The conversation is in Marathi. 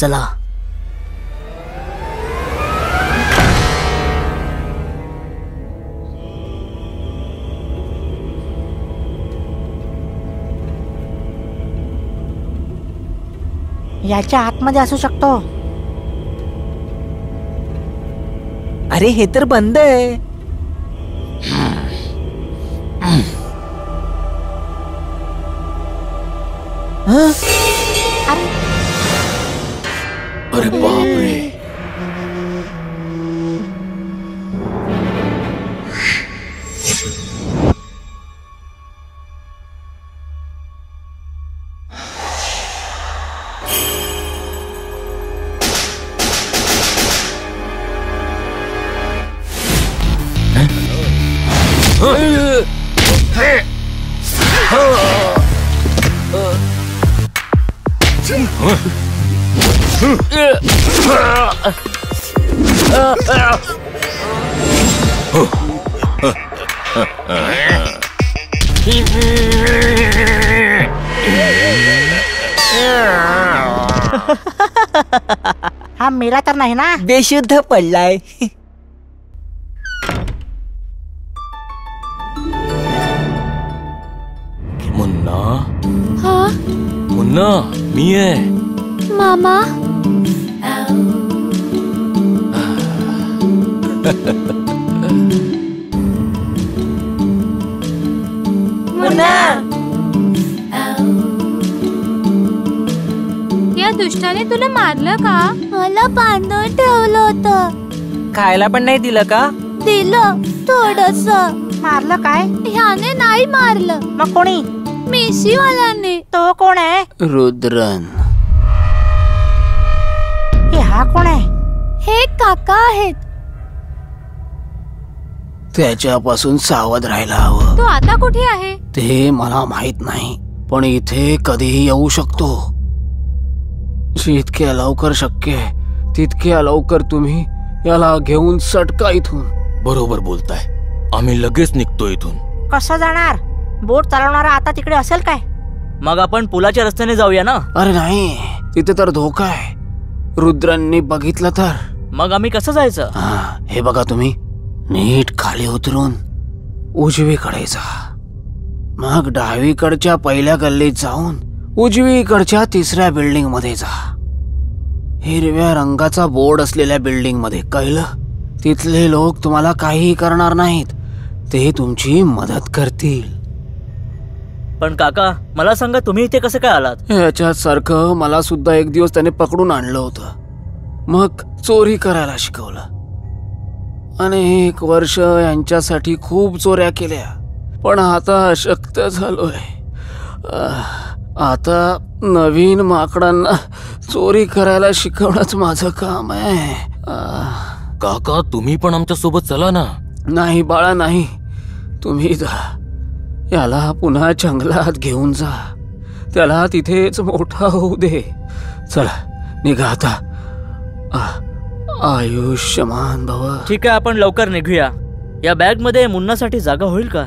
चला. याच्या आतमध्ये असू शकतो. अरे हे तर बंद आहे. अरे बापरे. हा मेला तर नाही ना? बेशुद्ध पडलाय. मुन्ना. हा मुन्ना मी आहे. मामा. या दुष्टाने तुला मारलं का? मला बांधून ठेवलं होतं. खायला पण नाही दिलं का? दिलं थोडस. मारलं काय? ह्याने नाही मारलं. मग कोणी? मिशीवाल्याने. तो कोण आहे? रुद्रन. हा कोण आहे? हे काका आहेत. त्याच्यापासून सावध राहायला हवं. तो आता कुठे आहे? ते मला माहित नाही, पण इथे कधीही येऊ शकतो. जितक्या लवकर शक्य आहे तितक्या लवकर तुम्ही याला घेऊन सटका इथून. बरोबर बोलताय. आम्ही लगेच निघतो इथून. कसं जाणार? बोट चालवणारा आता तिकडे असेल काय? मग आपण पुलाच्या रस्त्याने जाऊया ना? अरे नाही, तिथे तर धोका आहे. रुद्रांनी बघितलं तर. मग आम्ही कसं जायचं? हे बघा, तुम्ही नीट खाली उतरून उजवीकडे जा. मग डावीकडच्या पहिल्या गल्लीत जाऊन उजवीकडच्या तिसऱ्या बिल्डिंग मध्ये जा. हिरव्या रंगाचा बोर्ड असलेल्या बिल्डिंग मध्ये, कळलं? तिथले लोक तुम्हाला काहीही करणार नाहीत. ते तुमची मदत करतील. पण काका, मला सांगा, तुम्ही इथे कसं काय आलात? याच्यात सारखं मला सुद्धा एक दिवस त्याने पकडून आणलं होतं. मग चोरी करायला शिकवलं. अनेक वर्ष यांच्यासाठी खूप चोऱ्या केल्या, पण आता अशक्त झालोय. आता नवीन माकडांना चोरी करायला शिकवणंच माझं काम आहे. काका, तुम्ही पण आमच्या सोबत चला ना. नाही बाळा, नाही. तुम्ही जा. याला पुन्हा जंगलात घेऊन जा. त्याला तिथेच मोठा होऊ दे. चला निघा आता. आयुष्यमान भव. ठीक आहे, आपण लवकर निघूया. या बॅग मध्ये मुन्नासाठी जागा होईल का?